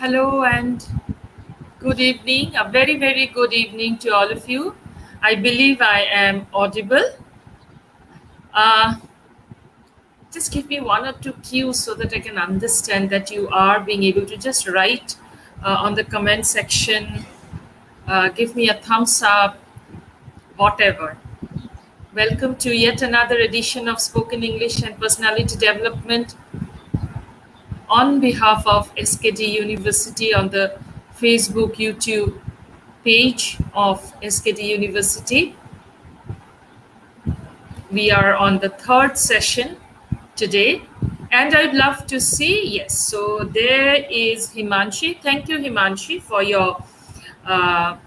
Hello and good evening. A very, very good evening to all of you. I believe I am audible. Uh, just give me one or two cues so that I can understand that you are being able to just write on the comment section. Give me a thumbs up, whatever. Welcome to yet another edition of Spoken English and Personality Development on behalf of SKD University on the Facebook, YouTube page of SKD University. We are on the third session today, and I'd love to see, yes, so there is Himanshi. Thank you, Himanshi, for your uh,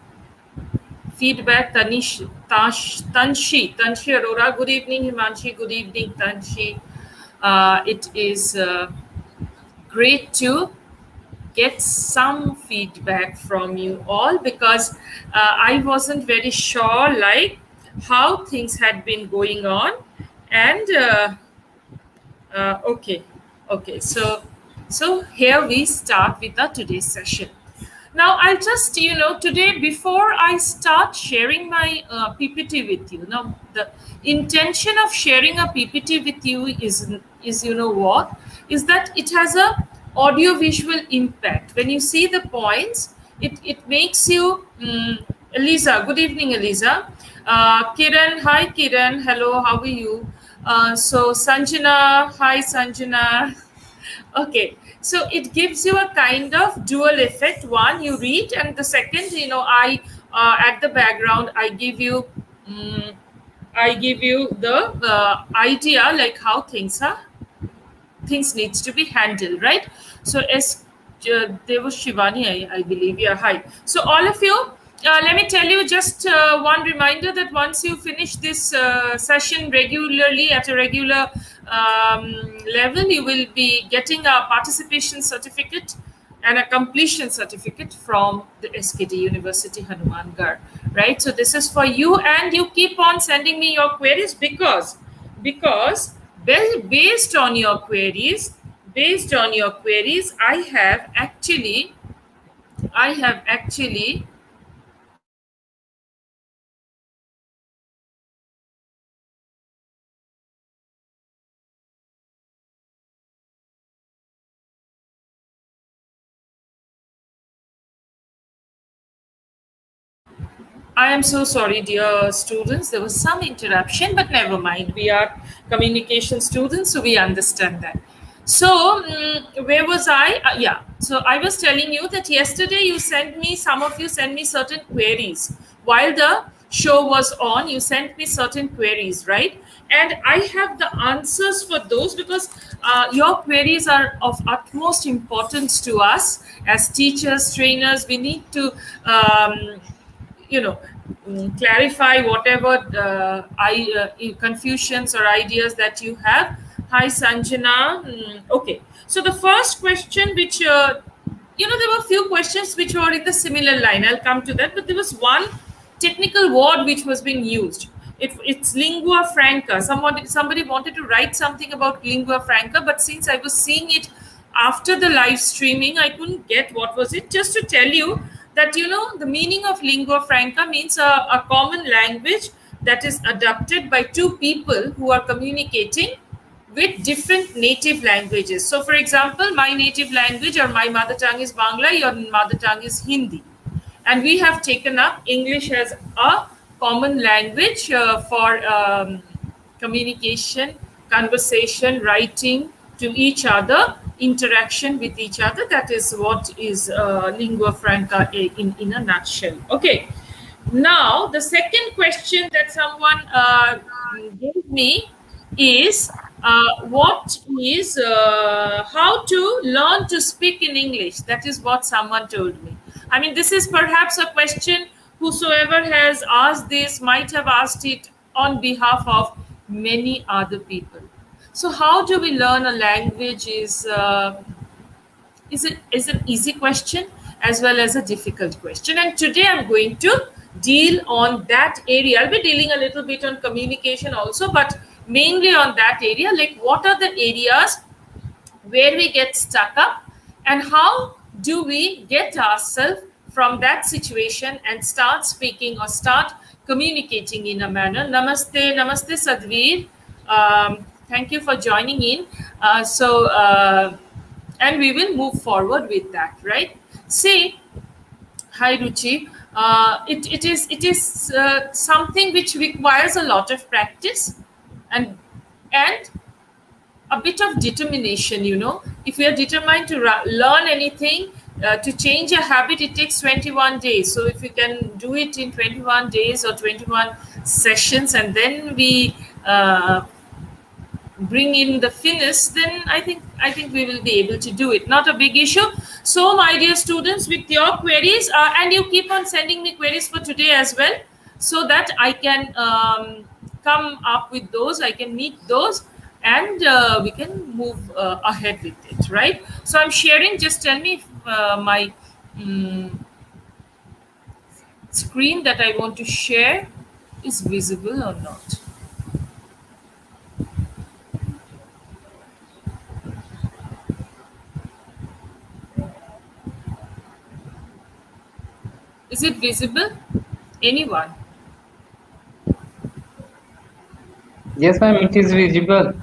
feedback. Tanshi Arora. Good evening, Himanshi. Good evening, Tanshi. It is great to get some feedback from you all because I wasn't very sure like how things had been going on, and okay, so here we start with the today's session. Now I'll just today, before I start sharing my PPT with you, now the intention of sharing a PPT with you is what is that it has a audio visual impact. When you see the points, it makes you Eliza, good evening, Eliza. Kiran, hi Kiran, hello, how are you? So Sanjana, hi Sanjana. Okay, so it gives you a kind of dual effect. One, you read, and the second, I at the background, I give you the idea like how things needs to be handled, right? So as there was Shivani, I believe. Yeah, hi. So all of you, let me tell you just one reminder that once you finish this session regularly at a regular level, you will be getting a participation certificate and a completion certificate from the SKD University Hanumangarh, right? So this is for you, and you keep on sending me your queries because based on your queries, I have actually I am so sorry, dear students. There was some interruption, but never mind. We are communication students, so we understand that. So, where was I? Yeah. So, I was telling you that yesterday some of you sent me certain queries. While the show was on, you sent me certain queries, right? And I have the answers for those because your queries are of utmost importance to us as teachers, trainers. We need to you know clarify whatever confusions or ideas that you have. Hi Sanjana. Okay, so the first question which there were a few questions which were in the similar line. I'll come to that, but there was one technical word which was being used. It's lingua franca. Somebody wanted to write something about lingua franca, but since I was seeing it after the live streaming, I couldn't get what was it. Just to tell you that the meaning of lingua franca means a common language that is adopted by two people who are communicating with different native languages. So, for example, my native language or my mother tongue is Bangla, your mother tongue is Hindi. And we have taken up English as a common language for communication, conversation, writing to each other, interaction with each other. That is what is lingua franca in a nutshell. Okay. Now, the second question that someone gave me is how to learn to speak in English. That is what someone told me. I mean, this is perhaps a question whosoever has asked this might have asked it on behalf of many other people. So, how do we learn a language is an easy question as well as a difficult question. And today I'm going to deal on that area. I'll be dealing a little bit on communication also, but mainly on that area, like what are the areas where we get stuck up and how do we get ourselves from that situation and start speaking or start communicating in a manner. Namaste Sadhvir. Thank you for joining in. And we will move forward with that, right? See, hi Ruchi. It is something which requires a lot of practice and and a bit of determination. If we are determined to learn anything, to change a habit, it takes 21 days. So if we can do it in 21 days or 21 sessions, and then we bring in the finish, then I think we will be able to do it. Not a big issue. So my dear students, with your queries, and you keep on sending me queries for today as well, so that I can come up with those, I can meet those, and we can move ahead with it, right? So I'm sharing. Just tell me if my screen that I want to share is visible or not. Is it visible? Anyone? Yes, ma'am, it is visible.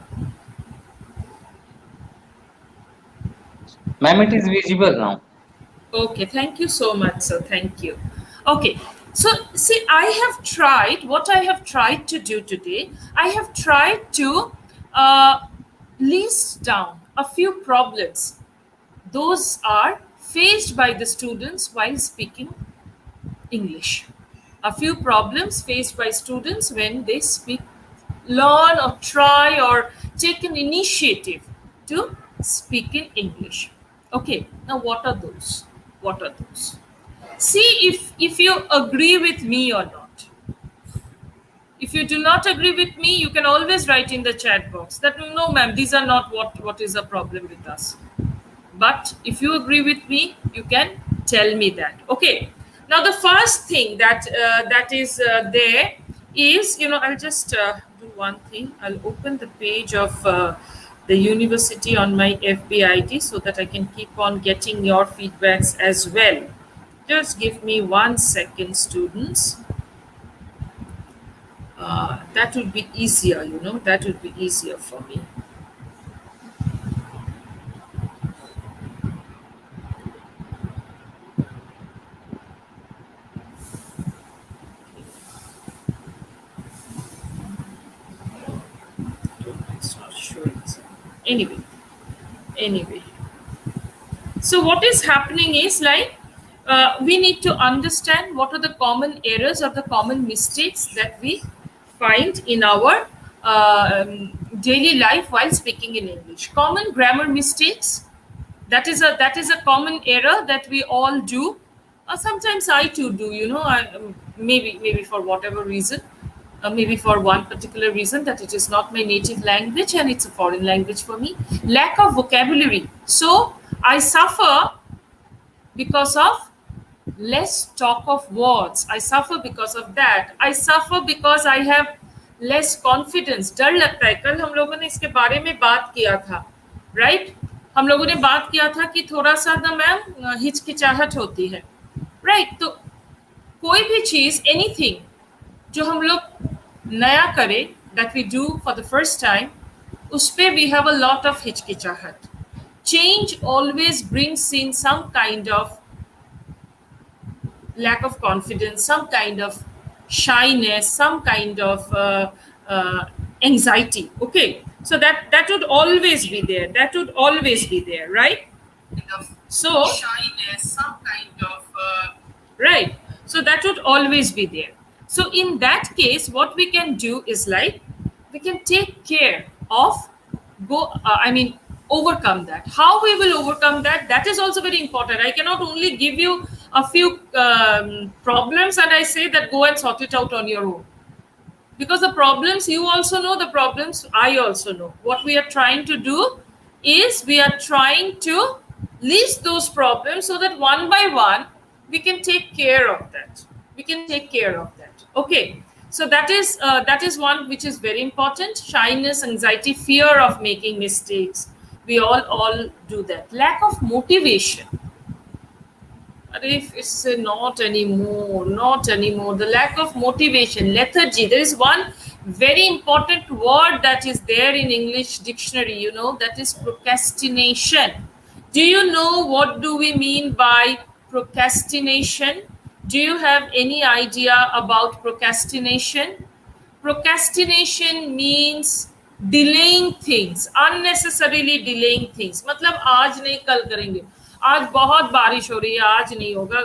Ma'am, it is visible now. Okay, thank you so much, sir. Thank you. Okay, so see, I have tried, what I have tried to do today, I have tried to uh, list down a few problems. Those are faced by the students while speaking English. A few problems faced by students when they learn or try or take an initiative to speak in English. Okay, now what are those? What are those? See if you agree with me or not. If you do not agree with me, you can always write in the chat box that no, ma'am, these are not what is a problem with us. But if you agree with me, you can tell me that. Okay. Now the first thing that is there is, I'll just do one thing. I'll open the page of the university on my FBIT so that I can keep on getting your feedbacks as well. Just give me 1 second, students. That would be easier, that would be easier for me. It's not sure. Anyway. So what is happening is like we need to understand what are the common errors or the common mistakes that we find in our daily life while speaking in English. Common grammar mistakes. That is a common error that we all do. Sometimes I too do. Maybe for whatever reason. Maybe for one particular reason that it is not my native language and it's a foreign language for me. Lack of vocabulary. So I suffer because of less talk of words. I suffer because of that. I suffer because I have less confidence. डर लगता है. कल हम लोगों ने इसके बारे में बात किया था, right? हम लोगों ने बात किया था कि थोड़ा सा ना मैम हिचकिचाहट होती है, right? तो कोई भी चीज, anything जो हम लोग नया करें, that we do for the first time, उस पे we have a lot of हिचकिचाहट. Change always brings in some kind of lack of confidence, some kind of shyness, some kind of anxiety. Okay, so that would always be there. That would always be there, right? So shyness, some kind of right. So that would always be there. So in that case, what we can do is like we can take care of overcome that. How we will overcome that? That is also very important. I cannot only give you a few problems and I say that go and sort it out on your own. Because the problems you also know, the problems I also know. What we are trying to do is we are trying to list those problems so that one by one we can take care of that. We can take care of that. Okay. So that is one which is very important. Shyness, anxiety, fear of making mistakes. We all do that. Lack of motivation. If it's not anymore, not anymore. The lack of motivation, lethargy. There is one very important word that is there in English dictionary, that is procrastination. Do you know what do we mean by procrastination? Do you have any idea about procrastination? Procrastination means delaying things, unnecessarily delaying things. मतलब आज नहीं कल करेंगे, आज बहुत बारिश हो रही है, आज नहीं होगा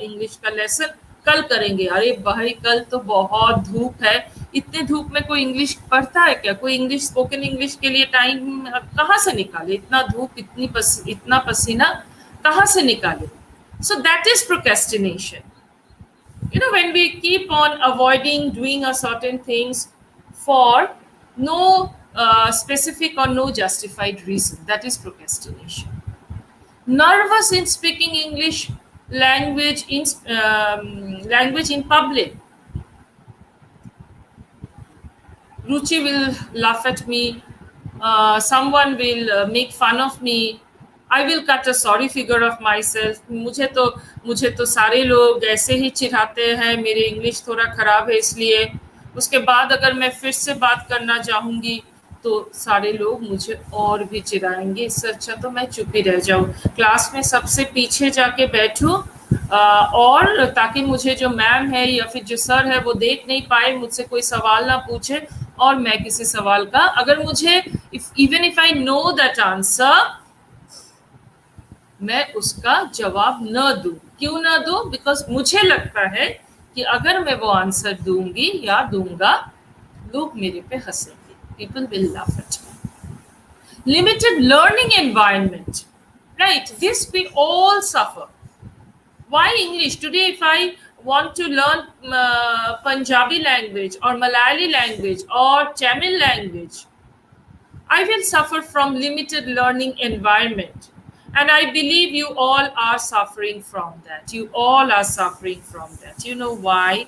इंग्लिश का लेसन, कल करेंगे। अरे भाई कल तो बहुत धूप है, इतने धूप में कोई इंग्लिश पढ़ता है क्या? कोई इंग्लिश स्पोकन इंग्लिश के लिए टाइम कहाँ से निकाले? इतना धूप, इतना पसीना कहाँ से निकाले? So that is procrastination. When we keep on avoiding doing a certain things for no specific or no justified reason, that is procrastination. Nervous in speaking English language in public. Ruchi will laugh at me. Someone will make fun of me. I will cut a sorry figure of myself. मुझे तो सारे लोग ऐसे ही चिढ़ाते हैं, मेरी English थोड़ा खराब है इसलिए। उसके बाद अगर मैं फिर से बात करना चाहूँगी तो सारे लोग मुझे और भी चिढ़ाएंगे। इससे अच्छा तो मैं चुप ही रह जाऊँ, क्लास में सबसे पीछे जाके बैठूँ, और ताकि मुझे जो मैम है या फिर जो सर है वो देख नहीं पाए, मुझसे कोई सवाल ना पूछे, और मैं किसी सवाल का अगर मुझे even if I know that answer, मैं उसका जवाब न दूं। क्यों न दूं? बिकॉज मुझे लगता है कि अगर मैं वो आंसर दूंगी या दूंगा, लोग मेरे पे हंसेंगे, people will laugh at me. Limited learning environment, right, this we all suffer. Why English? Today if I want to learn Punjabi language or Malayali language or Tamil language, I will suffer from limited learning environment. And I believe you all are suffering from that. You all are suffering from that. You know why?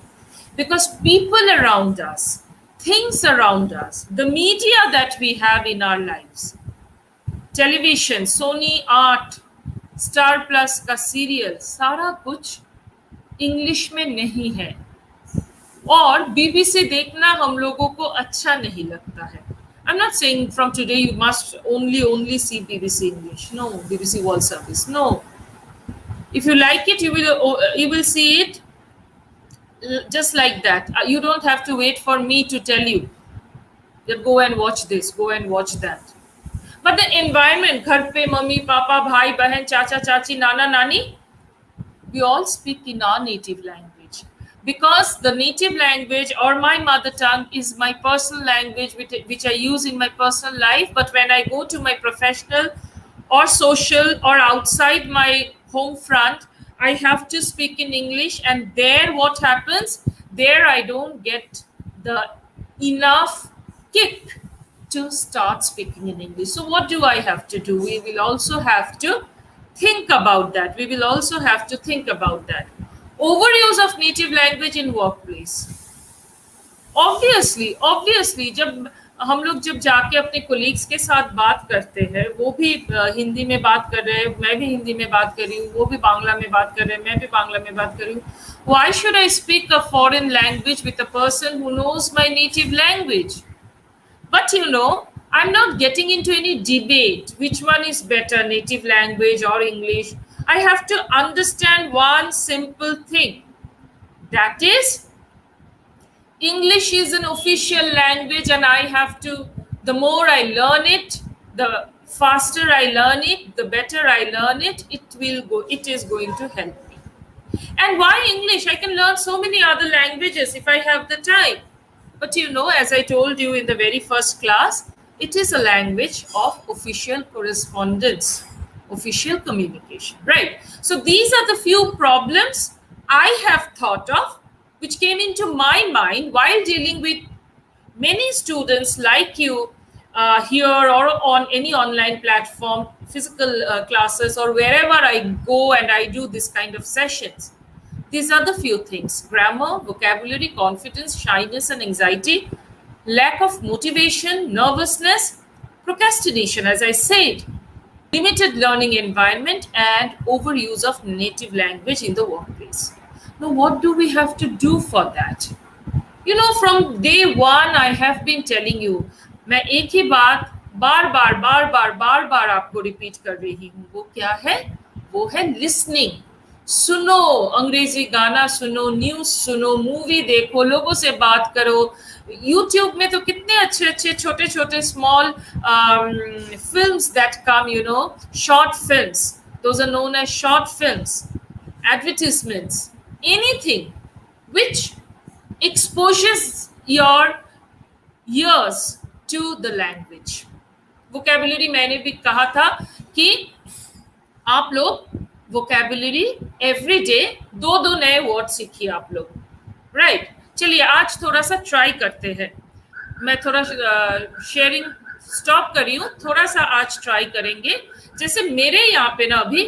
Because people around us, things around us, the media that we have in our lives, television, Sony Art, star plus का serial, सारा कुछ English में नहीं है, और BBC देखना हम लोगों को अच्छा नहीं लगता है। I'm not saying from today you must only see BBC English. No, BBC World Service. No. If you like it, you will see it just like that. You don't have to wait for me to tell you that go and watch this, go and watch that. But the environment, घर पे mummy papa भाई बहन चाचा चाची नाना नानी, we all speak in our native language, because the native language or my mother tongue is my personal language which I use in my personal life. But when I go to my professional or social or outside my home front, I have to speak in English, and there what happens? There I don't get the enough kick to start speaking in English. So what do I have to do? We will also have to think about that. We will also have to think about that. Overuse of native language in workplace. Obviously जब हम लोग जब जाके अपने colleagues के साथ बात करते हैं, वो भी हिंदी में बात कर रहे हैं, मैं भी हिंदी में बात कर रही हूँ, वो भी बांग्ला में बात कर रहे हैं, मैं भी बांग्ला में बात कर रही हूँ। Why should I speak a foreign language with a person who knows my native language? But I'm not getting into any debate which one is better, native language or English. I have to understand one simple thing. That is, English is an official language, and I have to, the more I learn it, the faster I learn it, the better I learn it, it is going to help me. And why English? I can learn so many other languages if I have the time. But as I told you in the very first class, it is a language of official correspondence, official communication, right? So these are the few problems I have thought of, which came into my mind while dealing with many students like you here or on any online platform, physical classes, or wherever I go and I do this kind of sessions. These are the few things: grammar, vocabulary, confidence, shyness and anxiety, lack of motivation, nervousness, procrastination, as I said. limited learning environment, and overuse of native language in the workplace. Now, what do we have to do for that? From day one I have been telling you, मैं एक ही बात बार बार बार बार बार बार आपको repeat कर रही हूँ। वो क्या है? वो है लिसनिंग। सुनो, अंग्रेजी गाना सुनो, न्यूज सुनो, मूवी देखो, लोगों से बात करो। यूट्यूब में तो कितने अच्छे अच्छे छोटे छोटे small films that come, short films, those are known as short films, advertisements, anything which exposes your ears to the language. Vocabulary मैंने भी कहा था कि आप लोग वोकैबुलरी एवरी डे दो दो नए वर्ड सीखिए आप लोग, राइट? चलिए आज थोड़ा सा ट्राई करते हैं। मैं थोड़ा शेयरिंग स्टॉप कर रही हूँ, थोड़ा सा आज ट्राई करेंगे। जैसे मेरे यहाँ पे ना अभी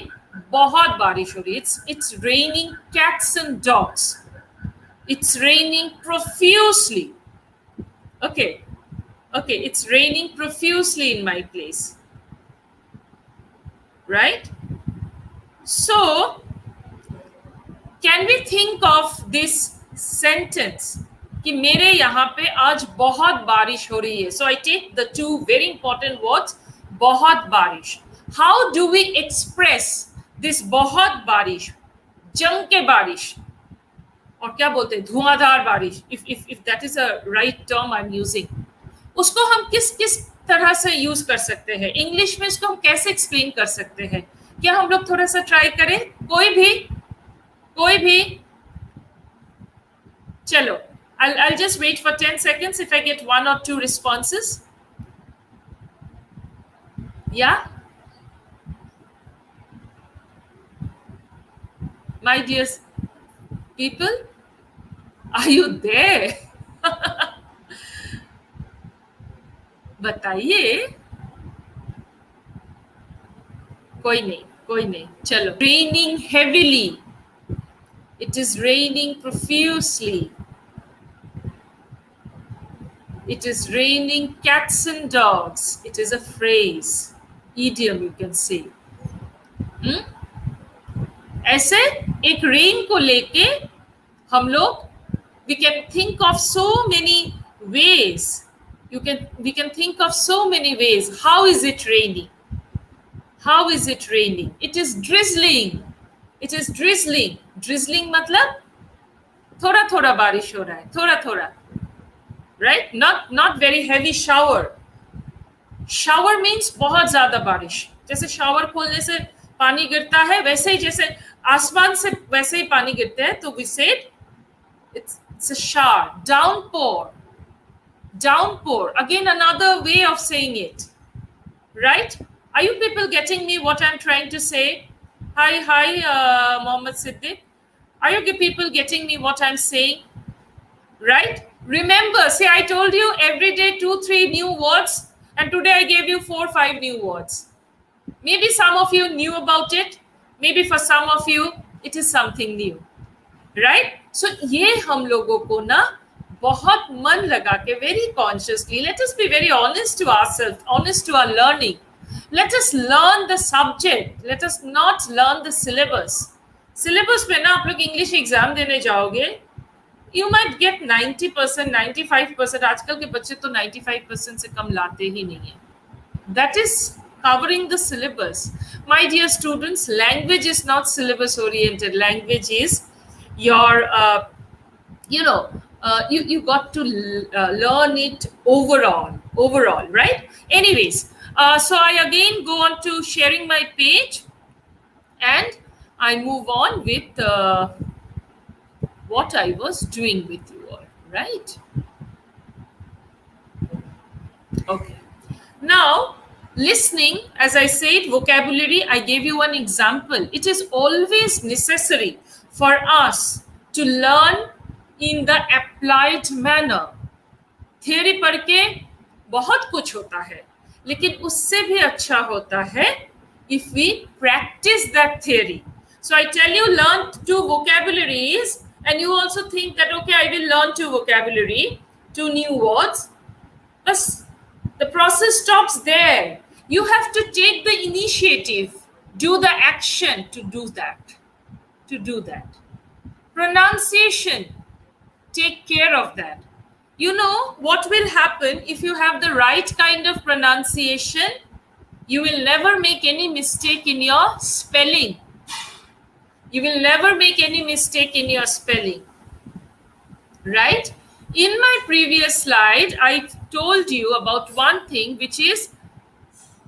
बहुत बारिश हो रही है, it's raining cats and dogs, it's raining profusely. Okay, it's raining profusely in my place, right? So can we think of this sentence कि मेरे यहाँ पे आज बहुत बारिश हो रही है? So I take the two very important words, बहुत बारिश. How do we express this बहुत बारिश? जम के बारिश, और क्या बोलते हैं, धुआंधार बारिश, if that is a right term I'm using, उसको हम किस किस तरह से यूज कर सकते हैं? इंग्लिश में इसको हम कैसे एक्सप्लेन कर सकते हैं? क्या हम लोग थोड़ा सा ट्राई करें? कोई भी चलो, I'll just wait for 10 seconds if I get one or two responses. Yeah, my dear people, are you there? बताइए। कोई नहीं, चलो। Raining heavily, it is raining profusely, it is raining cats and dogs, it is a phrase, idiom you can say. ऐसे एक rain को लेके हम लोग we can think of so many ways. We can think of so many ways. How is it raining? It is drizzling. Drizzling मतलब थोड़ा थोड़ा बारिश हो रहा है, थोड़ा, right? Not very heavy shower. Shower means बहुत ज्यादा बारिश। जैसे शावर खोलने से पानी गिरता है, वैसे ही जैसे आसमान से वैसे ही पानी गिरता है, तो we said it's a shower. Downpour, again another way of saying it, right? Are you people getting me what I'm trying to say? Hi, Mohammed Siddiq, are you people getting me what I'm saying? Right? Remember, see, I told you every day 2-3 new words, and today I gave you 4-5 new words. Maybe some of you knew about it, maybe for some of you it is something new, right? So ये हम लोगों को ना बहुत मन लगा के, very consciously, let us be very honest to ourselves, honest to our learning. Let us learn the subject, let us not learn the syllabus. Syllabus में ना आप लोग इंग्लिश एग्जाम देने जाओगे, you might get 90%, 95%. आजकल के बच्चे तो 95% से कम लाते ही नहीं है. That is covering the syllabus. My dear students, language is not syllabus oriented. Language is your, you got to learn it overall, right? Anyways, so I again go on to sharing my page, and I move on with what I was doing with you all, right? Okay. Now, listening, as I said, vocabulary, I gave you one example. It is always necessary for us to learn in the applied manner. Theory पढ़ के बहुत कुछ होता है, लेकिन उससे भी अच्छा होता है if we practice that theory. So I tell you, learn 2 vocabularies, and you also think that, okay, I will learn 2 vocabulary, 2 new words. But the process stops there. You have to take the initiative, do the action to do that. To do that. Pronunciation, take care of that. You know what will happen if you have the right kind of pronunciation? You will never make any mistake in your spelling. You will never make any mistake in your spelling. Right? In my previous slide, I told you about one thing, which is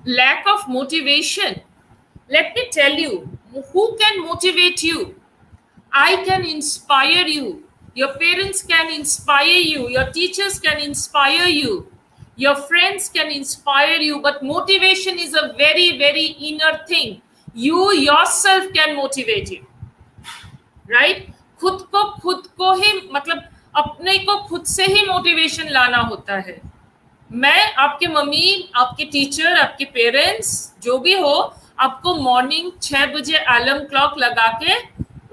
lack of motivation. Let me tell you, who can motivate you? I can inspire you. Your parents can inspire you. Your teachers can inspire you. Your friends can inspire you. But motivation is a very, very inner thing. You yourself can motivate you. Right? खुद को ही मतलब अपने को खुद से ही motivation लाना होता है. मैं आपके मम्मी, आपके टीचर, आपके पेरेंट्स जो भी हो, आपको मॉर्निंग 6 बजे अलार्म क्लॉक लगा के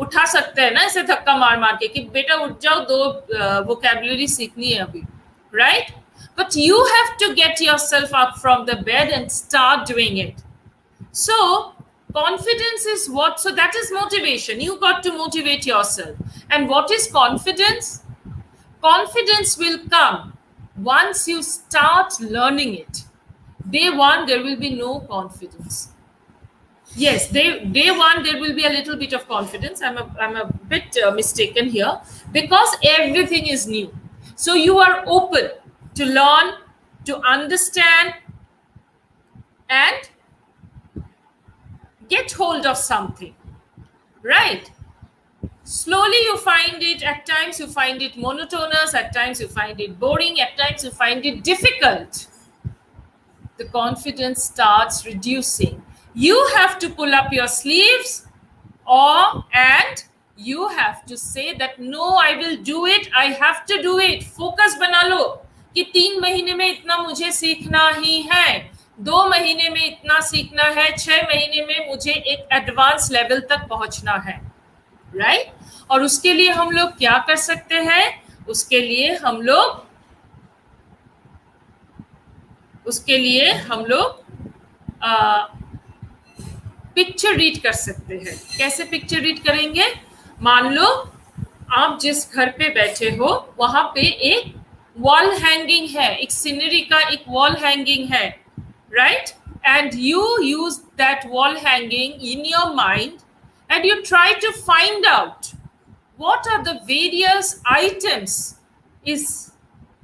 उठा सकते हैं ना, ऐसे धक्का मार मार के कि बेटा उठ जाओ, 2 वोकैबुलरी सीखनी है अभी, right? But you have to get yourself up from the bed and start doing it. So confidence is what? So that is motivation. You got to motivate yourself. And what is confidence? Confidence will come once you start learning it. Day one, there will be no confidence. Yes, day one, there will be a little bit of confidence. I'm a bit mistaken here, because everything is new. So you are open to learn, to understand, and get hold of something, right? Slowly you find it, at times you find it monotonous, at times you find it boring, at times you find it difficult. The confidence starts reducing. You have to pull up your sleeves, and you have to say that no, I will do it, I have to do it. Focus बना लो कि 3 महीने में इतना मुझे सीखना ही है, 2 महीने में इतना सीखना है, 6 महीने में मुझे एक एडवांस लेवल तक पहुंचना है, राइट? और उसके लिए हम लोग क्या कर सकते हैं? उसके लिए हम लोग पिक्चर रीड कर सकते हैं. कैसे पिक्चर रीड करेंगे? मान लो आप जिस घर पे बैठे हो वहां पे एक वॉल हैंगिंग है, एक सीनरी का एक वॉल हैंगिंग है, right? And you use that wall hanging in your mind, and you try to find out what are the various items is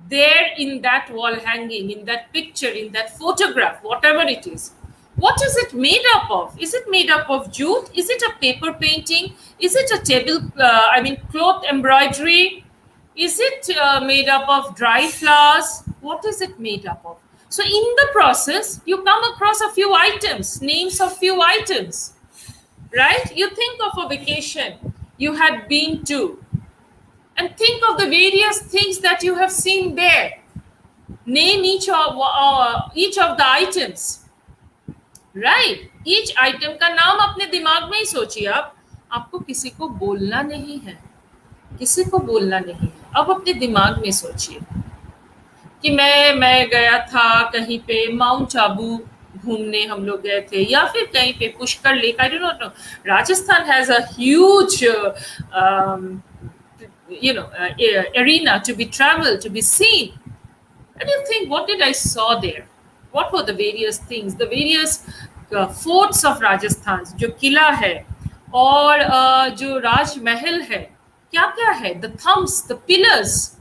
there in that wall hanging, in that picture, in that photograph, whatever it is. What is it made up of? Is it made up of jute? Is it a paper painting? Is it a cloth embroidery? Is it made up of dry flowers? What is it made up of? So in the process, you come across a few items, names of few items, right? You think of a vacation you had been to, and think of the various things that you have seen there. Name each of the items, right? Each item का नाम अपने दिमाग में ही सोचिए आप. आपको किसी को बोलना नहीं है, किसी को बोलना नहीं है. अब अपने दिमाग में सोचिए कि मैं गया था कहीं पे माउंट आबू घूमने, हम लोग गए थे, या फिर कहीं पे Pushkar lake, I don't know. Rajasthan has a huge arena to be traveled, to be seen. And you think, what did I saw there? What were the various things, the various forts of Rajasthan, जो किला है और जो राजमहल है, क्या क्या है? The thumbs, the pillars,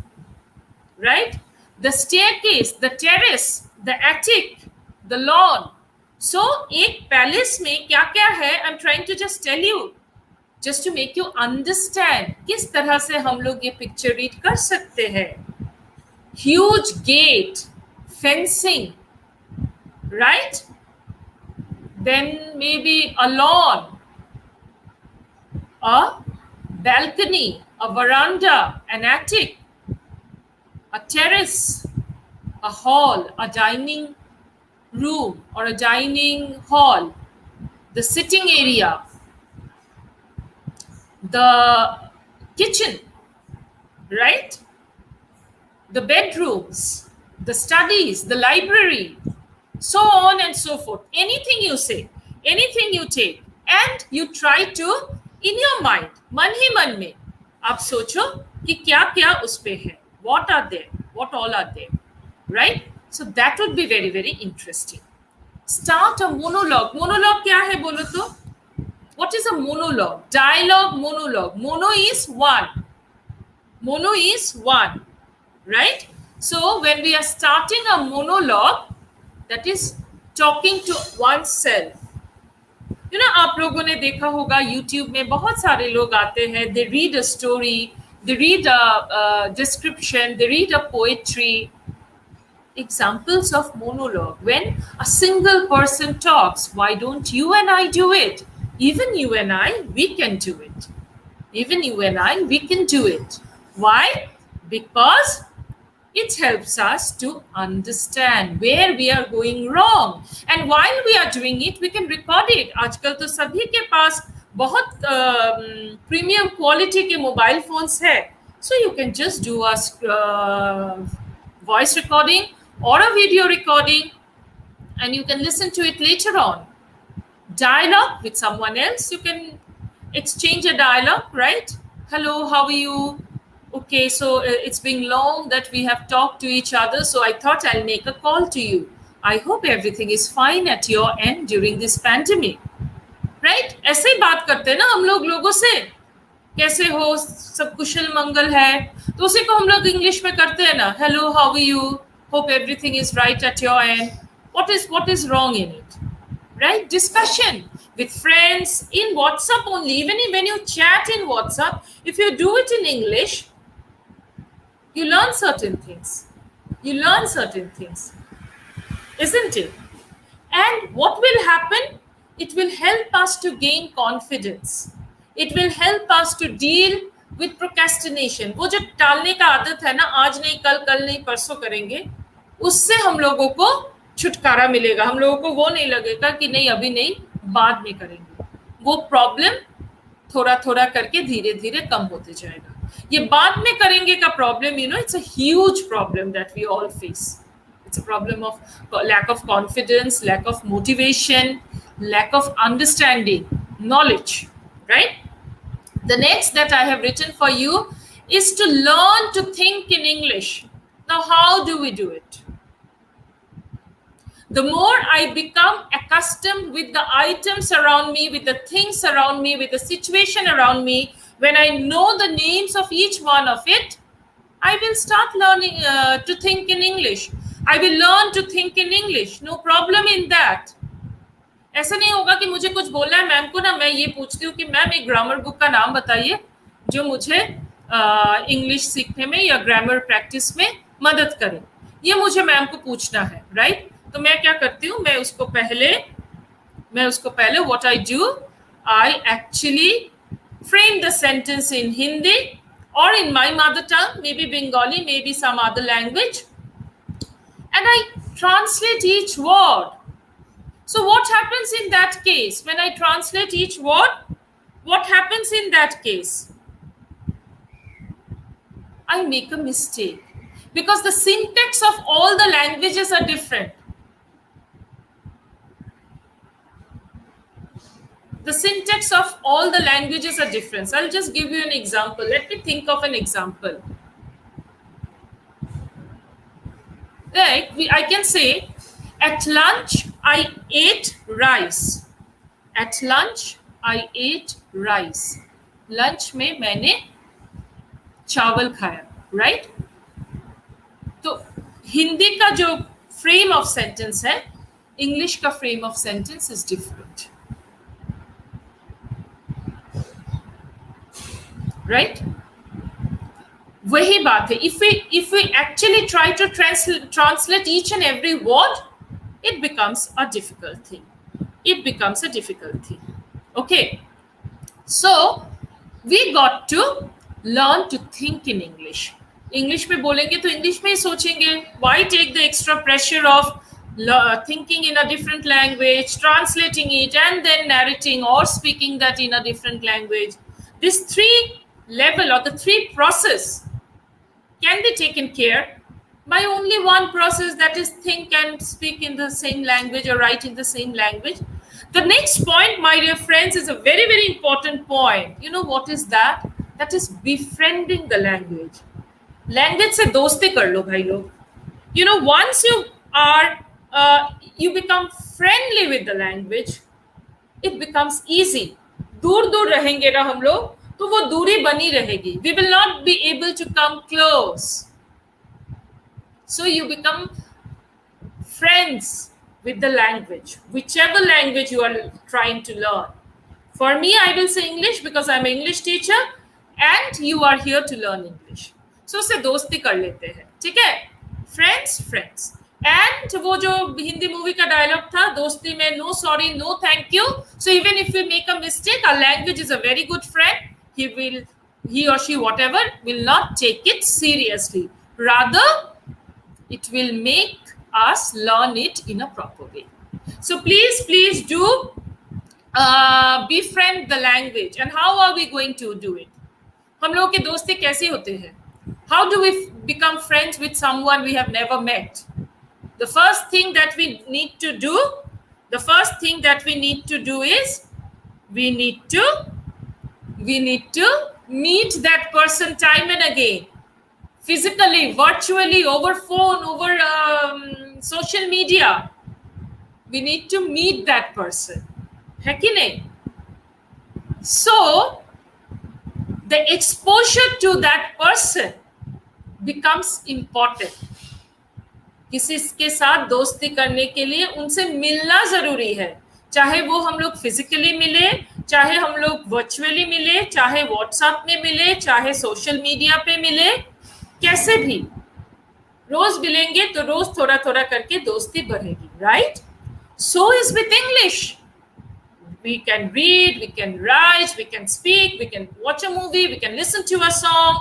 right? The staircase, the terrace, the attic, the lawn. So एक palace में क्या क्या है? I'm trying to just tell you, just to make you understand किस तरह से हम लोग ये पिक्चर रीड कर सकते हैं. Huge gate, fencing, right? Then maybe a lawn, a balcony, a veranda, an attic, a terrace, a hall, a dining room or a dining hall, the sitting area, the kitchen, right? The bedrooms, the studies, the library, so on and so forth. Anything you say, anything you take, and you try to, in your mind, मन ही मन में आप सोचो कि क्या क्या उस पे है, what are there, what all are there, right? So that would be very very interesting. Start a monologue. Monologue क्या है बोलो तो? What is a monologue? Dialogue, monologue. Mono is one. Mono is one, right? So when we are starting a monologue, that is talking to oneself. You know, आप लोगों ने देखा होगा YouTube में बहुत सारे लोग आते हैं. They read a story, they read a description, they read a poetry. Examples of monologue. When a single person talks, why don't you and I do it? Even you and I, we can do it. Even you and I, we can do it. Why? Because it helps us to understand where we are going wrong. And while we are doing it, we can record it. आजकल तो सभी के पास बहुत premium quality के mobile phones है. So you can just do a voice recording or a video recording, and you can listen to it later on. Dialogue with someone else, you can exchange a dialogue, right? Hello, how are you? Okay, so it's been long that we have talked to each other, so I thought I'll make a call to you. I hope everything is fine at your end during this pandemic, right? ऐसे ही बात करते हैं ना हम लोग लोगों से, कैसे हो, सब कुशल मंगल है, तो उसी को हम लोग इंग्लिश में करते हैं ना. Hello, how are you? Hope everything is right at your end. What is wrong in it, right? Discussion with friends in WhatsApp only. Even when you chat in WhatsApp, if you do it in English, you learn certain things. You learn certain things, isn't it? And what will happen? It will help us to gain confidence. It will help us to deal with procrastination. वो जो टालने का आदत है ना, आज नहीं कल, कल नहीं परसों करेंगे, उससे हम लोगों को छुटकारा मिलेगा. हम लोगों को वो नहीं लगेगा कि नहीं अभी नहीं, बाद में करेंगे. वो प्रॉब्लम थोड़ा थोड़ा करके धीरे धीरे कम होते जाएगा. ये बाद में करेंगे का problem, you know, it's a huge problem that we all face. It's a problem of lack of confidence, lack of motivation, lack of understanding, knowledge, right? The next that I have written for you is to learn to think in English. Now, how do we do it? The more I become accustomed with the items around me, with the things around me, with the situation around me, when I know the names of each one of it, I will start learning to think in English. I will learn to think in English. No problem in that. ऐसा नहीं होगा कि मुझे कुछ बोलना है ma'am को ना, मैं ये पूछती हूँ कि मैम एक ग्रामर बुक का नाम बताइए जो मुझे इंग्लिश सीखने में या ग्रामर प्रैक्टिस में मदद करे. ये मुझे मैम को पूछना है, राइट? तो मैं क्या करती हूँ, मैं उसको पहले what I do, I actually frame the sentence in Hindi or in my mother tongue, maybe Bengali, maybe some other language, and I translate each word. So what happens in that case? When I translate each word, what happens in that case? I make a mistake because the syntax of all the languages are different. The syntax of all the languages are different. So I'll just give you an example. Let me think of an example. Like I can say, at lunch, I ate rice. At lunch, I ate rice. Lunch में मैंने चावल खाया, right? तो हिंदी का जो frame of sentence है, English का frame of sentence is different. Right? वही बात है. If we actually try to translate each and every word, it becomes a difficult thing. It becomes a difficult thing. Okay. So we got to learn to think in English. English में बोलेंगे तो English में ही सोचेंगे. Why take the extra pressure of thinking in a different language, translating it, and then narrating or speaking that in a different language? This three level or the three process can be taken care by only one process, that is think and speak in the same language or write in the same language. The next point, my dear friends, is a very, very important point. You know what is that? That is befriending the language. Language से दोस्ती कर लो भाई लोग. You know, once you become friendly with the language, it becomes easy. दूर दूर रहेंगे ना हम लोग, तो वो दूरी बनी रहेगी. We will not be able to come close. So you become friends with the language, whichever language you are trying to learn. For me, I will say English because I'm an English teacher and you are here to learn English. So उससे दोस्ती कर लेते हैं, ठीक है? Friends. And वो जो Hindi movie का डायलॉग था, दोस्ती में no sorry no thank you. So even if we make a mistake, our language is a very good friend. He or she, whatever, will not take it seriously. Rather, it will make us learn it in a proper way. So please do befriend the language. And how are we going to do it? हम लोगों के दोस्ती कैसे होते हैं? How do we become friends with someone we have never met? The first thing that we need to do is we need to meet that person time and again, physically, virtually, over phone, over social media. We need to meet that person. है कि नहीं? So the exposure to that person becomes important. किसी के साथ दोस्ती करने के लिए उनसे मिलना जरूरी है, चाहे वो हम लोग फिजिकली मिले, चाहे हम लोग वर्चुअली मिले, चाहे व्हाट्सएप में मिले, चाहे सोशल मीडिया पे मिले, कैसे भी रोज मिलेंगे तो रोज थोड़ा थोड़ा करके दोस्ती बढ़ेगी, right? So is with English. We can read, we can write, we can speak, we can watch a movie, we can listen to a song,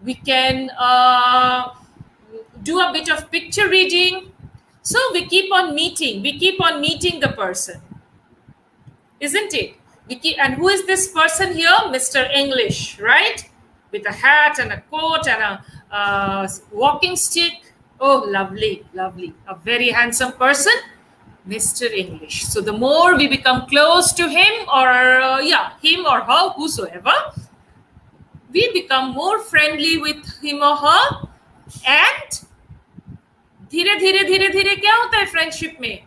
we can do a bit of picture reading. So we keep on meeting the person, isn't it? And who is this person here? Mr. English, right? With a hat and a coat and a walking stick. Oh, lovely, a very handsome person, Mr. English. So the more we become close to him or him or her, whosoever, we become more friendly with him or her. And धीरे धीरे क्या होता है friendship में?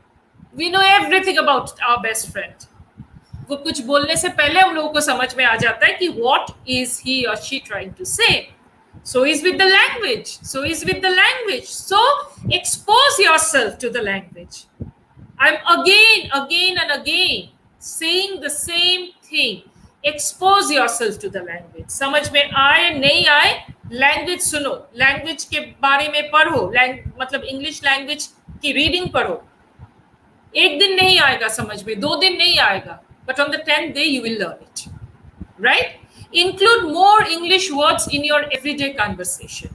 We know everything about our best friend. वो कुछ बोलने से पहले हम लोगों को समझ में आ जाता है कि what is he or she trying to say. So is with the language. So expose yourself to the language. I'm again and again saying the same thing. Expose yourself to the language. समझ में आए नहीं आए, language सुनो, language के बारे में पढ़ो, मतलब इंग्लिश लैंग्वेज की रीडिंग पढ़ो. एक दिन नहीं आएगा समझ में, 2 दिन नहीं आएगा, but on the 10th day you will learn it, right? Include more English words in your everyday conversation.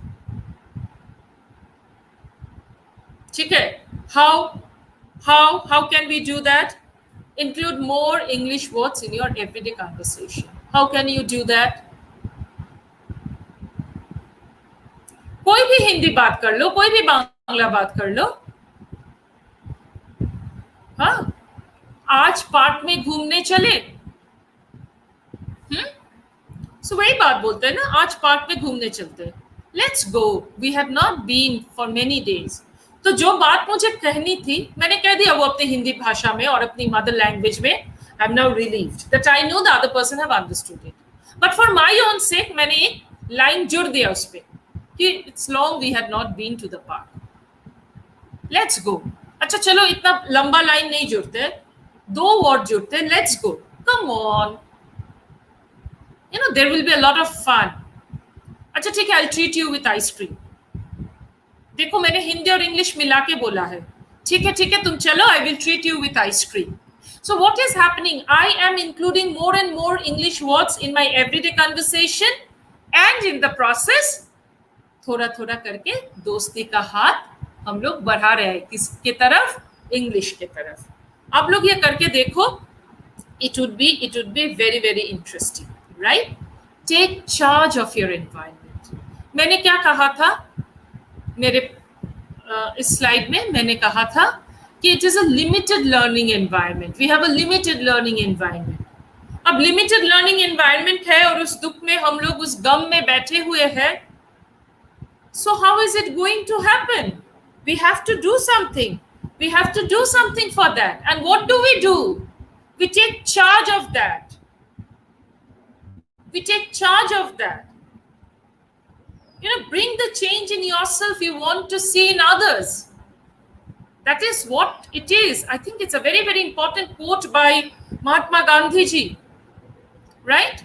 ठीक है? How can we do that? Include more English words in your everyday conversation. How can you do that? कोई भी हिंदी बात कर लो, कोई भी बांग्ला बात कर लो. हाँ, आज पार्क में घूमने चले. So वही बात बोलते हैं ना, आज पार्क में घूमने चलते हैं. Let's go. We have not been for many days. तो जो बात मुझे कहनी थी मैंने कह दिया, वो अपनी हिंदी भाषा में और अपनी मदर लैंग्वेज में. I am now relieved that I know the other person have understood it. But for my own sake मैंने एक लाइन जुड़ दिया उस पे कि it's long we had not been to the park, let's go. अच्छा चलो, इतना लंबा लाइन नहीं जुड़ते, 2 वर्ड जुड़ते, let's go, come on, you know there will be a lot of fun. अच्छा ठीक है, I will treat you with ice cream. देखो मैंने हिंदी और इंग्लिश मिला के बोला है. ठीक है तुम चलो, आई will treat you with ice cream. So what is happening? I am including more and more English words in my everyday conversation, and in the process थोड़ा थोड़ा करके दोस्ती का हाथ हम लोग बढ़ा रहे हैं. किसके तरफ? इंग्लिश के तरफ. आप लोग ये करके देखो. It would be very very interesting, right? Take charge of your environment. मैंने क्या कहा था? मेरे इस स्लाइड में मैंने कहा था कि it is a limited learning environment, we have a limited learning environment. अब लिमिटेड लर्निंग एनवायरनमेंट है और उस दुख में हम लोग उस गम में बैठे हुए हैं, so how is it going to happen? We have to do something, we have to do something for that, and what do? We take charge of that, we take charge of that. Bring the change in yourself you want to see in others. That is what it is. I think it's a very, very important quote by Mahatma Gandhi ji, right?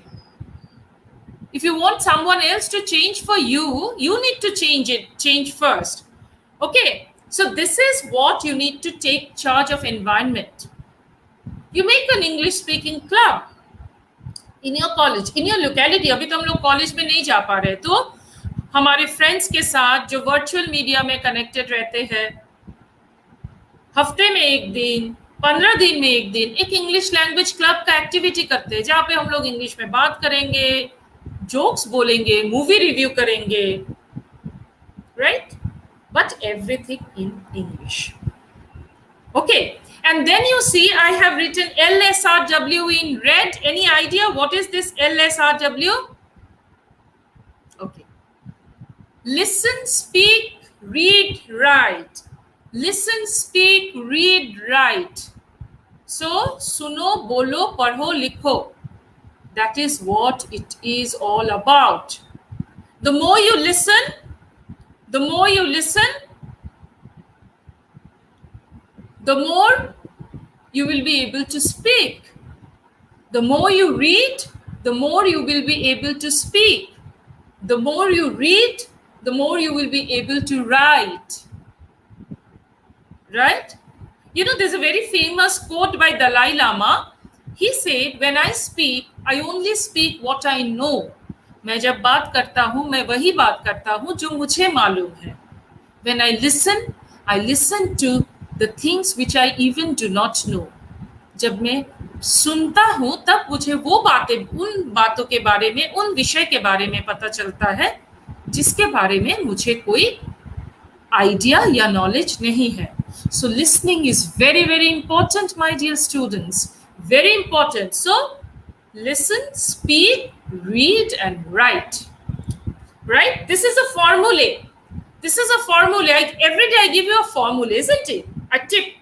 If you want someone else to change for you, you need to change first. Okay, so this is what you need to take charge of environment. You make an English speaking club in your college, in your locality. अभी तो हम लोग college में नहीं जा पा रहे, तो हमारे फ्रेंड्स के साथ जो वर्चुअल मीडिया में कनेक्टेड रहते हैं, हफ्ते में एक दिन, 15 दिन में एक दिन एक इंग्लिश लैंग्वेज क्लब का एक्टिविटी करते हैं, जहाँ पे हम लोग इंग्लिश में बात करेंगे, जोक्स बोलेंगे, मूवी रिव्यू करेंगे, right? But everything in English. Okay, and then you see I have written LSRW in red. Any idea what is this LSRW? Okay. Listen, speak, read, write. Listen, speak, read, write. So, suno, bolo, padho, likho. That is what it is all about. The more you listen, the more you listen, the more you will be able to speak. The more you read, the more you will be able to speak. The more you read, the more you will be able to write. Right? There's a very famous quote by Dalai Lama. He said, when I speak, I only speak what I know. मैं जब बात करता हूँ, मैं वही बात करता हूँ जो मुझे मालूम है. When I listen to the things which I even do not know. जब मैं सुनता हूँ तब मुझे वो बातें, उन बातों के बारे में, उन विषय के बारे में पता चलता है जिसके बारे में मुझे कोई आइडिया या नॉलेज नहीं है. So listening is very, very important, my dear students. Very important. So listen, speak, read and write. Right? This is a formula. This is a formula. Every day I give you a formula, isn't it? A tip.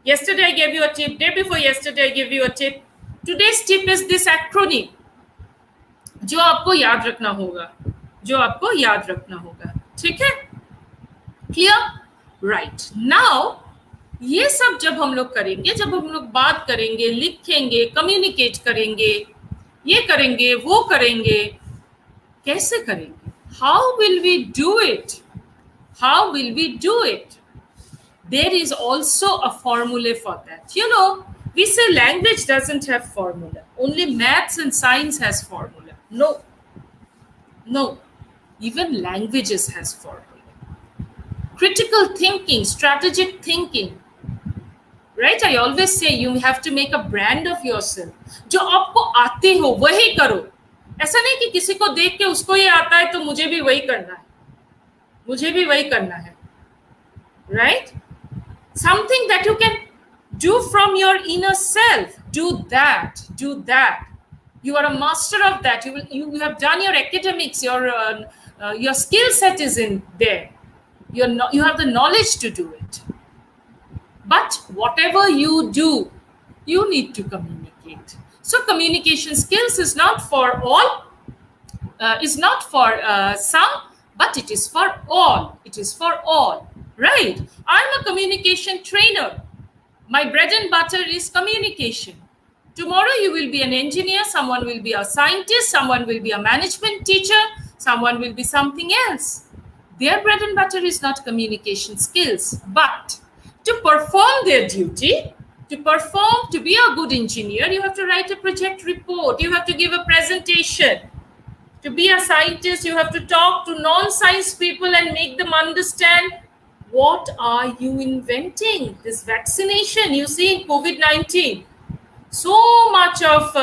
Yesterday I gave you a tip. Day before yesterday I gave you a tip. Today's tip is this acronym. जो आपको याद रखना होगा. जो आपको याद रखना होगा. ठीक है? Clear? Right. Now, ये सब जब हम लोग करेंगे, जब हम लोग बात करेंगे, लिखेंगे, कम्युनिकेट करेंगे, ये करेंगे, वो करेंगे, कैसे करेंगे? How will we do it? How will we do it? There is also a formula for that. We say language doesn't have formula. Only maths and science has formula. No. Even languages has formula. Critical thinking, strategic thinking. Right? I always say you have to make a brand of yourself. जो आपको आते हो वही करो. ऐसा नहीं कि किसी को देख के उसको ये आता है तो मुझे भी वही करना है. मुझे भी वही करना है. Right? Something that you can do from your inner self. Do that. Do that. You are a master of that. You have done your academics. Your skill set is in there. You have the knowledge to do it. But whatever you do, you need to communicate. So communication skills is not for all, is not for some, but it is for all. It is for all. Right? I'm a communication trainer. My bread and butter is communication. Tomorrow you will be an engineer, someone will be a scientist, someone will be a management teacher, someone will be something else. Their bread and butter is not communication skills, but to perform their duty, to be a good engineer, you have to write a project report, you have to give a presentation. To be a scientist, you have to talk to non-science people and make them understand what are you inventing. This vaccination, you see in COVID-19, so much of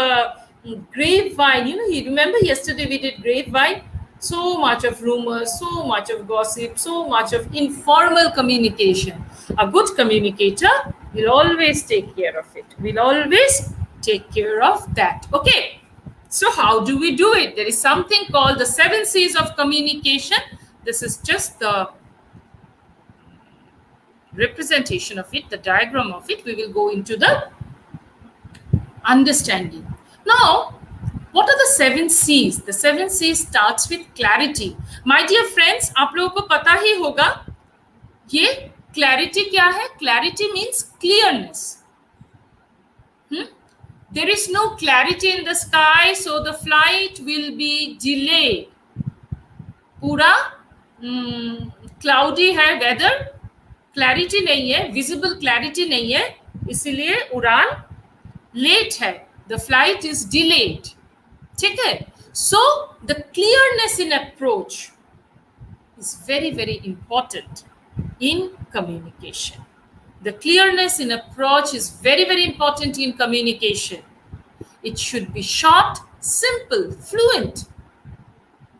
grapevine. You remember yesterday we did grapevine. So much of rumors, so much of gossip, so much of informal communication. A good communicator will always take care of it. Will always take care of that. Okay. So, how do we do it? There is something called the 7 C's of communication. This is just the representation of it, the diagram of it. We will go into the understanding. Now, what are the 7 C's? The 7 C's starts with clarity. My dear friends, आप लोगों को पता ही होगा ये clarity क्या है? Clarity means clearness. There is no clarity in the sky, so the flight will be delayed. पूरा cloudy है weather, clarity नहीं है, visible clarity नहीं है, इसीलिए उड़ान late है. The flight is delayed. ठीक है? So the clearness in approach is very, very important in communication. The clearness in approach is very, very important in communication. It should be short, simple, fluent,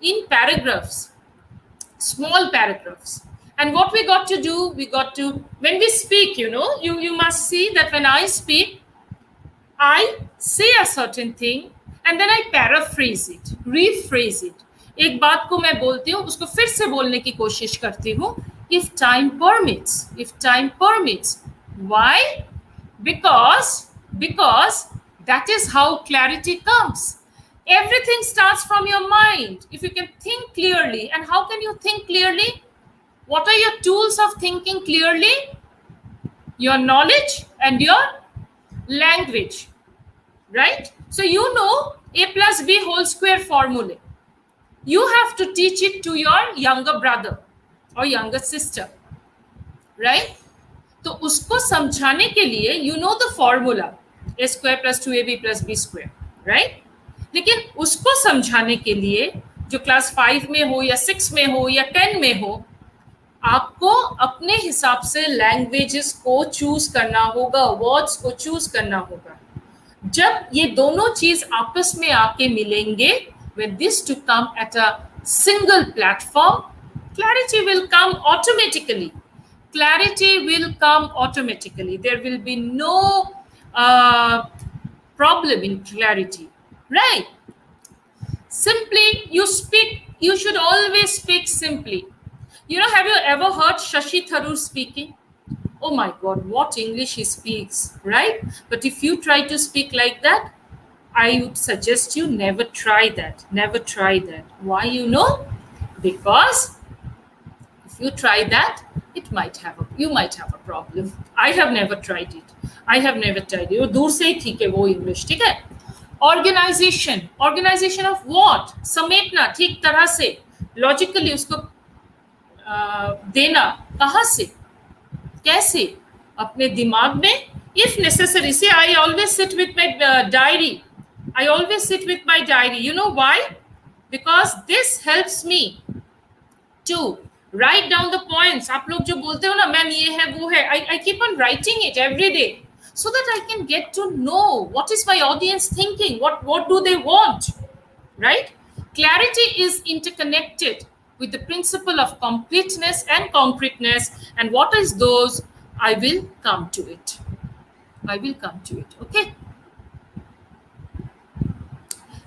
in paragraphs, small paragraphs. And what we got to do, when we speak, you must see that when I speak, I say a certain thing and then I paraphrase it, rephrase it. एक बात को मैं बोलती हूँ, उसको फिर से बोलने की कोशिश करती हूँ, if time permits. Why? Because that is how clarity comes. Everything starts from your mind. If you can think clearly, and how can you think clearly? What are your tools of thinking clearly? Your knowledge and your language, right? So you know a plus b whole square formula. You have to teach it to your younger brother or younger sister, right? तो उसको समझाने के लिए you know the formula a square plus 2ab plus b square, right? लेकिन उसको समझाने के लिए जो क्लास 5 में हो या 6 में हो या 10 में हो, आपको अपने हिसाब से लैंग्वेजेस को चूज करना होगा, वर्ड्स को चूज करना होगा. जब ये दोनों चीज आपस में आके मिलेंगे, when this to come at a single platform, clarity will come automatically. There will be no problem in clarity, right? Simply, you should always speak simply. Have you ever heard Shashi Tharoor speaking? Oh my God, what English he speaks, right? But if you try to speak like that, I would suggest you never try that. Why, Because if you try that, you might have a problem. I have never tried it. वो दूर से ही ठीक है वो English, ठीक है? Organization of what? समेटना ठीक तरह से, logically उसको देना, कहाँ से, कैसे, अपने दिमाग में, if necessary. See, I always sit with my diary. You know why? Because this helps me to write down the points. आप लोग जो बोलते हो ना, मैम ये है वो है, I keep on writing it every day so that I can get to know what is my audience thinking, what do they want, right? Clarity is interconnected with the principle of completeness and concreteness, and what is those? I will come to it. Okay.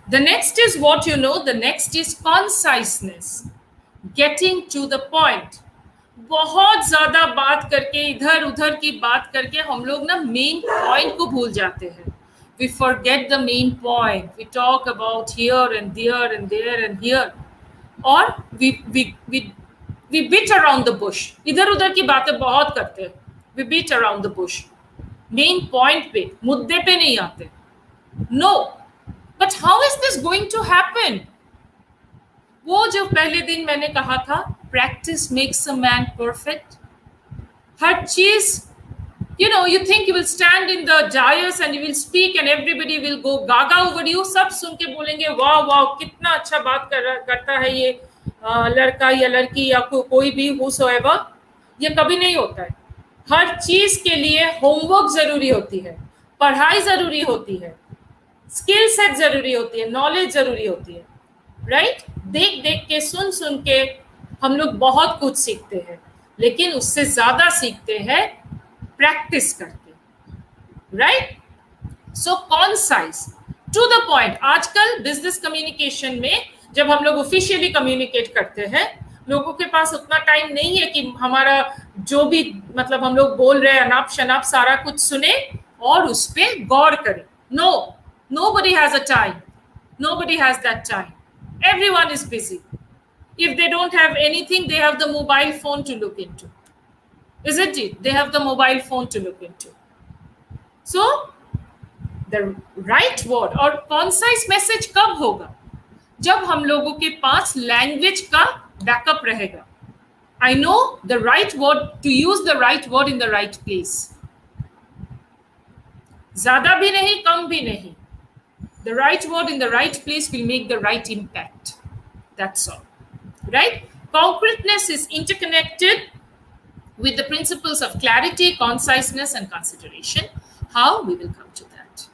The next is what the next is conciseness, getting to the point. बहुत ज्यादा बात करके, इधर उधर की बात करके हम लोग ना मेन पॉइंट को भूल जाते हैं. We forget the main point. We talk about here and there and there and here, or we beat around the bush. इधर उधर की बातें बहुत करते हैं. We beat around the bush. Main point पे, मुद्दे पे नहीं आते. No. But how is this going to happen? वो जो पहले दिन मैंने कहा था, practice makes a man perfect. हर चीज, you think you will stand in the dais and you will speak and everybody will go gaga over you. सब सुन के बोलेंगे वाह वाह कितना अच्छा बात करता है ये लड़का या लड़की या कोई भी whosoever. ये कभी नहीं होता है. हर चीज के लिए होमवर्क जरूरी होती है, पढ़ाई जरूरी होती है, स्किल सेट जरूरी होती है, नॉलेज जरूरी होती है, राइट? देख देख के, सुन सुन के हम लोग बहुत कुछ सीखते हैं, लेकिन उससे ज्यादा सीखते हैं प्रैक्टिस करके, right? So concise, to the point. आजकल बिजनेस कम्युनिकेशन में जब हम लोग ऑफिशियली कम्युनिकेट करते हैं, लोगों के पास उतना टाइम नहीं है कि हमारा जो भी मतलब हम लोग बोल रहे हैं अनाप शनाप सारा कुछ सुने और उस पर गौर करें। No, nobody has a time, nobody has that time, everyone is busy. If they don't have anything, they have the mobile phone to look into, isn't it? They have the mobile phone to look into. So the right word और concise message कब होगा? जब हम लोगों के पास language का backup रहेगा। I know the right word, to use the right word in the right place. ज्यादा भी नहीं, कम भी नहीं। The right word in the right place will make the right impact. That's all. Right? Concreteness is interconnected with the principles of clarity, conciseness, and consideration. How? We will come to that.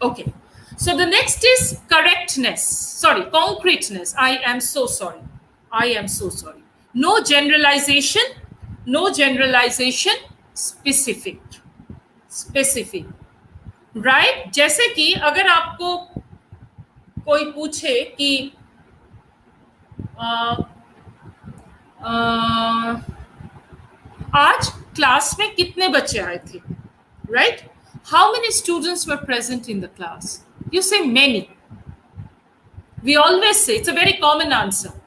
Okay. So the next is correctness. Sorry, concreteness. I am so sorry. I am so sorry. No generalization. No generalization. Specific. Specific. Right? जैसे कि अगर आपको कोई पूछे कि आज class में कितने बच्चे आए थे, right? How many students were present in the class? You say many. We always say it's a very common answer.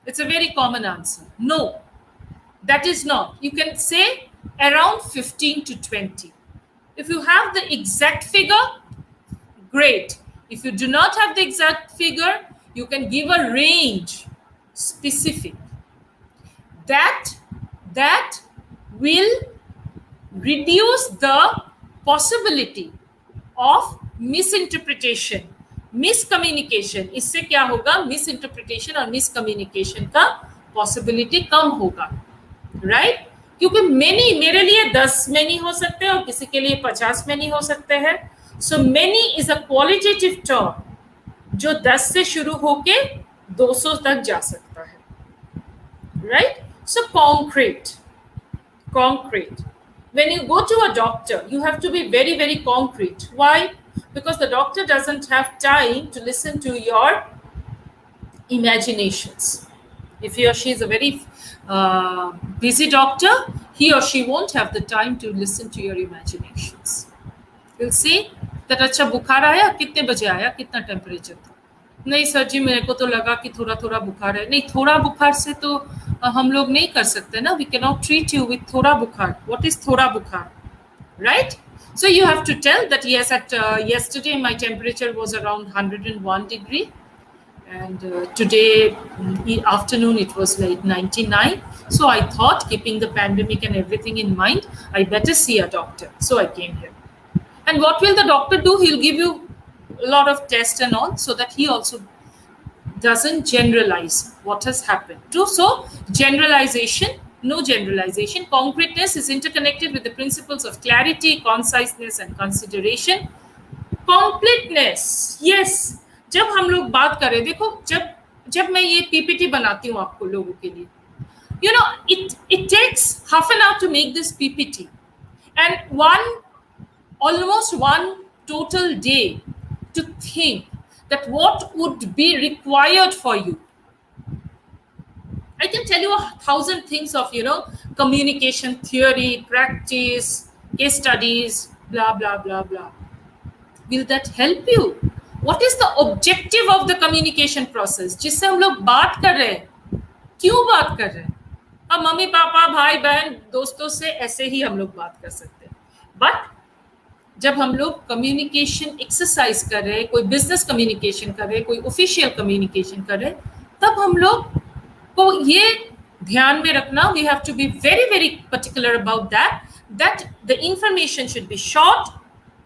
It's a very common answer. No, that is not. You can say around 15 to 20. If you have the exact figure, great. If you do not have the exact figure, you can give a range, specific. That will reduce the possibility of misinterpretation, miscommunication. इससे क्या होगा? मिसइंटरप्रिटेशन और miscommunication का possibility कम होगा, right? क्योंकि many मेरे लिए 10 many हो सकते हैं और किसी के लिए 50 मेनी हो सकते हैं. So many is a qualitative term जो 10 से शुरू होके 200 तक जा सकता है, right? So concrete. When you go to a doctor, you have to be very, very concrete. Why? Because the doctor doesn't have time to listen to your imaginations. If he or she is a very busy doctor, he or she won't have the time to listen to your imaginations. You'll see that अच्छा बुखार आया, कितने बजे आया, कितना temperature था? नहीं sir जी, मेरे को तो लगा कि थोड़ा थोड़ा बुखार है. नहीं, थोड़ा बुखार से तो हम लोग नहीं कर सकते ना. We can not treat you with थोड़ा बुखार. व्हाट इज थोड़ा बुखार, right? So you have to tell that yes, at yesterday my temperature was around 101 degree, and today afternoon it was like 99. So I thought, keeping the pandemic and everything in mind, I better see a doctor. So I came here. And what will the doctor do? He'll give you a lot of tests and all, so that he also doesn't generalize what has happened. So generalization, no generalization. Concreteness is interconnected with the principles of clarity, conciseness, and consideration. Completeness, yes. जब हम लोग बात करें, देखो, जब मैं ये PPT बनाती हूँ आपको लोगों के लिए, you know, it takes half an hour to make this PPT, and almost one total day to think that what would be required for you. I can tell you 1,000 things of, communication theory, practice, case studies, blah, blah, blah, blah. Will that help you? What is the objective of the communication process? जिससे हम लोग बात कर रहे हैं, क्यों बात कर रहे हैं? हम मम्मी पापा भाई बहन दोस्तों से ऐसे ही हम लोग बात कर सकते हैं. बट जब हम लोग कम्युनिकेशन एक्सरसाइज कर रहे हैं, कोई बिजनेस कम्युनिकेशन कर रहे हैं, कोई ऑफिशियल कम्युनिकेशन कर रहे हैं, तब हम लोग को ये ध्यान में रखना, we have to be very very particular about that the information should be short,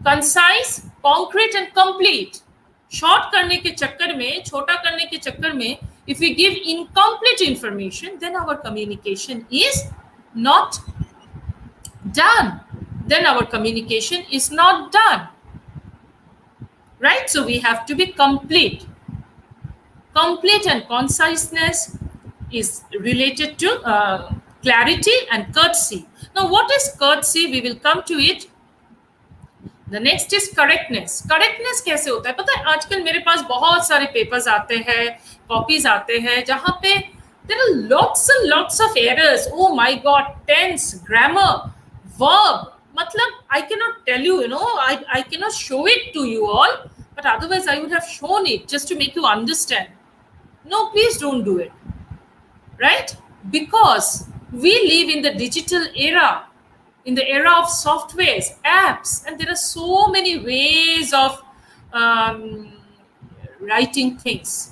concise, concrete and complete. Short करने के चक्कर में, छोटा करने के चक्कर में, if we give incomplete information, then our communication is not done. Then our communication is not done. right? So we have to be complete. Complete and conciseness is related to clarity and courtesy. Now, what is courtesy? We will come to it. The next is correctness. Correctness कैसे होता है? पता है आजकल मेरे पास बहुत सारे papers आते हैं, कॉपीज आते हैं, जहां पे there are lots and lots of errors. Oh my God, tense, grammar, verb. मतलब I cannot tell you, I cannot show it to you all, but otherwise I would have shown it just to make you understand. No, please don't do it, right? Because we live in the digital era, in the era of softwares, apps, and there are so many ways of um, writing things,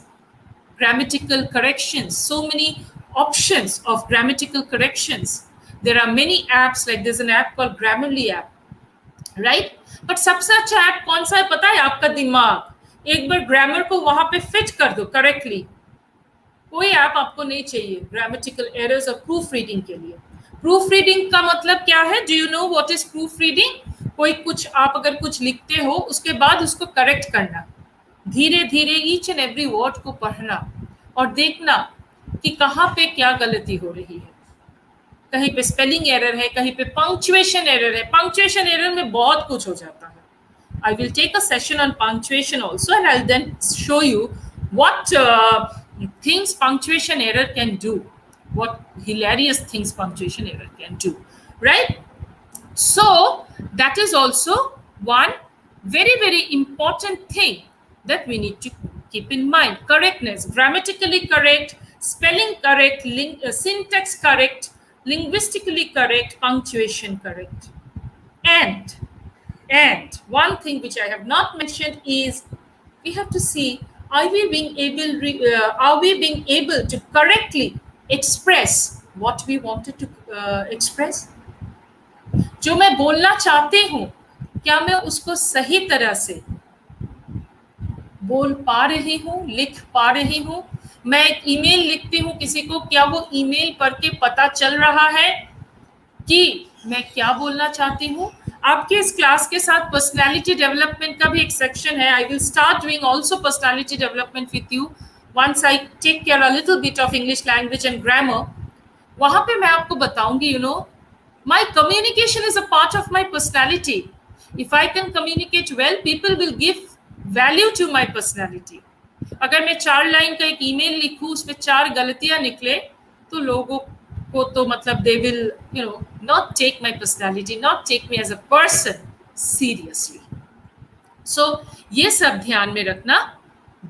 grammatical corrections, so many options of grammatical corrections. There are many apps, like there's an app called Grammarly app, right? But सबसे अच्छा app कौन सा है पता है? आपका दिमाग। एक बार ग्रामर को वहां पे फिट कर दो करेक्टली, कोई ऐप आपको नहीं चाहिए ग्रामेटिकल एरर्स और प्रूफ रीडिंग के लिए। प्रूफ रीडिंग का मतलब क्या है? Do you know what is proof reading? कोई कुछ आप अगर कुछ लिखते हो उसके बाद उसको करेक्ट करना, धीरे धीरे ईच एंड एवरी वर्ड को पढ़ना और देखना कि कहाँ पे क्या गलती हो रही है। कहीं पे स्पेलिंग एरर है, कहीं पे पंक्चुएशन एरर है। पंक्चुएशन एरर में बहुत कुछ हो जाता है। I will take a session on punctuation also, and I'll then show you what things punctuation error can do, what hilarious things punctuation error can do, right? So that is also one very, very important thing that we need to keep in mind. Correctness, grammatically correct, spelling correct, syntax correct, linguistically correct, punctuation correct. And one thing which I have not mentioned is we have to see, are we being able to correctly express what we wanted to express? जो मैं बोलना चाहती हूँ, क्या मैं उसको सही तरह से बोल पा रही हूँ, लिख पा रही हूँ? मैं एक ईमेल लिखती हूँ किसी को, क्या वो ईमेल पढ़ के पता चल रहा है कि मैं क्या बोलना चाहती हूँ? आपके इस क्लास के साथ पर्सनालिटी डेवलपमेंट का भी एक सेक्शन है। I will start doing also personality development with you once I take care a little bit of English language and grammar. वहां पे मैं आपको बताऊंगी, my communication is a part of my personality. If I can communicate well, people will give value to my personality. अगर मैं 4 line का एक email लिखूं, उसमें 4 गलतियां निकले, तो लोगों को तो मतलब they will not take my personality, not take me as a person seriously. So ये सब ध्यान में रखना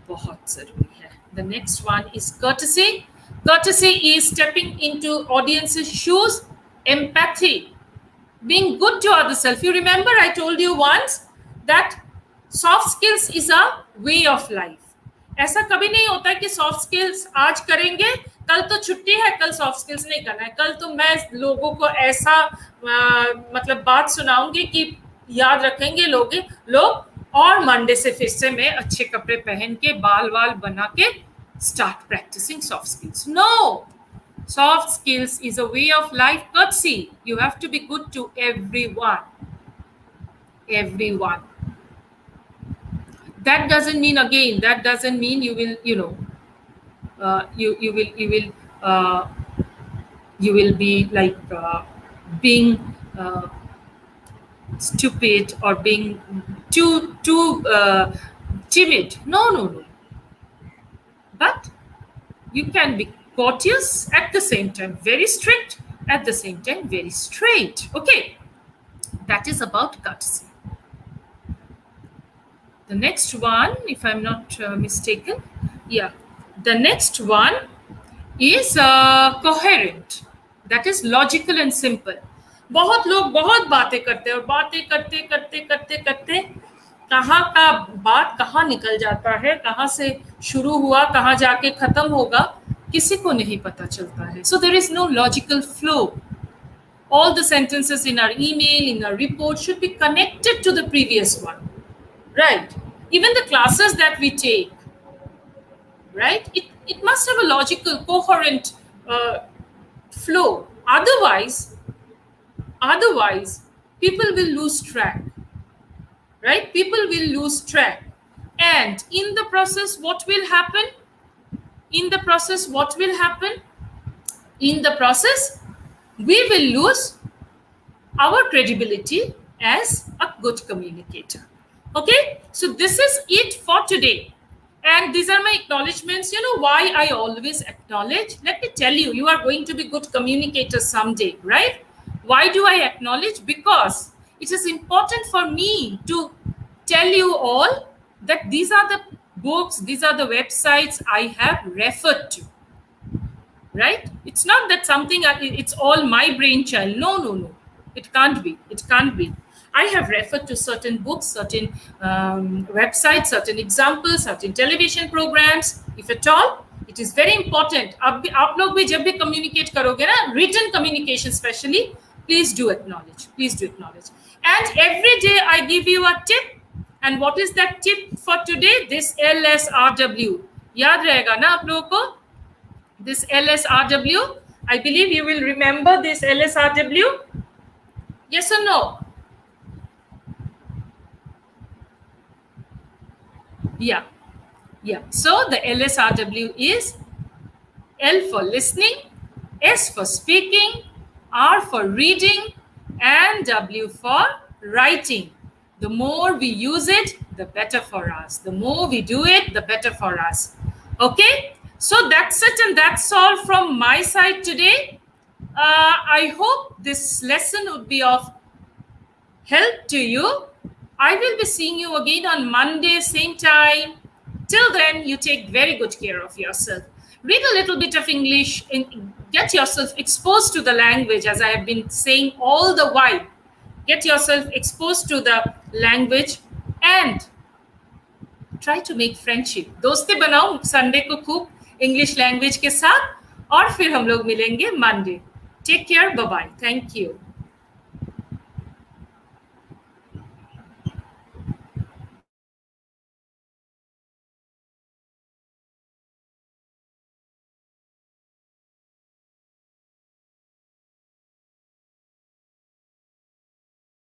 बहुत जरूरी है। The next one is courtesy. Courtesy is stepping into audience's shoes. Empathy, being good to other self. You remember I told you once that soft skills is a way of life. ऐसा कभी नहीं होता कि soft skills आज करेंगे, कल तो छुट्टी है, कल सॉफ्ट स्किल्स नहीं करना है, कल तो मैं लोगों को ऐसा मतलब बात सुनाऊंगी कि याद रखेंगे लोग और मंडे से फिर से मैं अच्छे कपड़े पहन के बाल वाल बना के start practising soft skills. No, soft skills is a way of life. Courtesy, you have to be good to everyone. That doesn't mean, again, that doesn't mean you will you will be like being stupid or being too timid. No. But you can be courteous at the same time, very strict, at the same time very straight. Okay, that is about courtesy. The next one, if I'm not mistaken, the next one is coherent. That is logical and simple. बहुत लोग बहुत बातें करते हैं और बातें करते कहाँ का बात कहाँ निकल जाता है, कहाँ से शुरू हुआ कहाँ जाके खत्म होगा, किसी को नहीं पता चलता है. So there is no logical flow. All the sentences in our email, in our report should be connected to the previous one, right? Even the classes that we take, right? It must have a logical, coherent flow. Otherwise, people will lose track, right? People will lose track. And in the process, what will happen? In the process, what will happen? In the process, we will lose our credibility as a good communicator. Okay, so this is it for today. And these are my acknowledgements. You know why I always acknowledge? Let me tell you, you are going to be good communicators someday, right? Why do I acknowledge? Because it is important for me to tell you all that these are the books, these are the websites I have referred to, right? It's not that something it's all my brainchild. No, no, no. It can't be. It can't be. I have referred to certain books, certain websites, certain examples, certain television programs. If at all, it is very important. आप लोग भी जब भी communicate करोगे ना, written communication especially, please do acknowledge. Please do acknowledge. And every day I give you a tip. And what is that tip for today? This LSRW. याद रहेगा ना आप लोगों को? This LSRW. I believe you will remember this LSRW. Yes or no? Yeah. Yeah. So the LSRW is L for listening, S for speaking, R for reading, and W for writing. The more we use it, the better for us. The more we do it, the better for us. Okay? So that's it, and that's all from my side today. I hope this lesson would be of help to you. I will be seeing you again on Monday, same time. Till then, you take very good care of yourself. Read a little bit of English, get yourself exposed to the language, as I have been saying all the while. Get yourself exposed to the language and try to make friendship. दोस्ती बनाओ Sunday को खूब English language के साथ और फिर हम लोग मिलेंगे Monday. Take care. Bye bye. Thank you.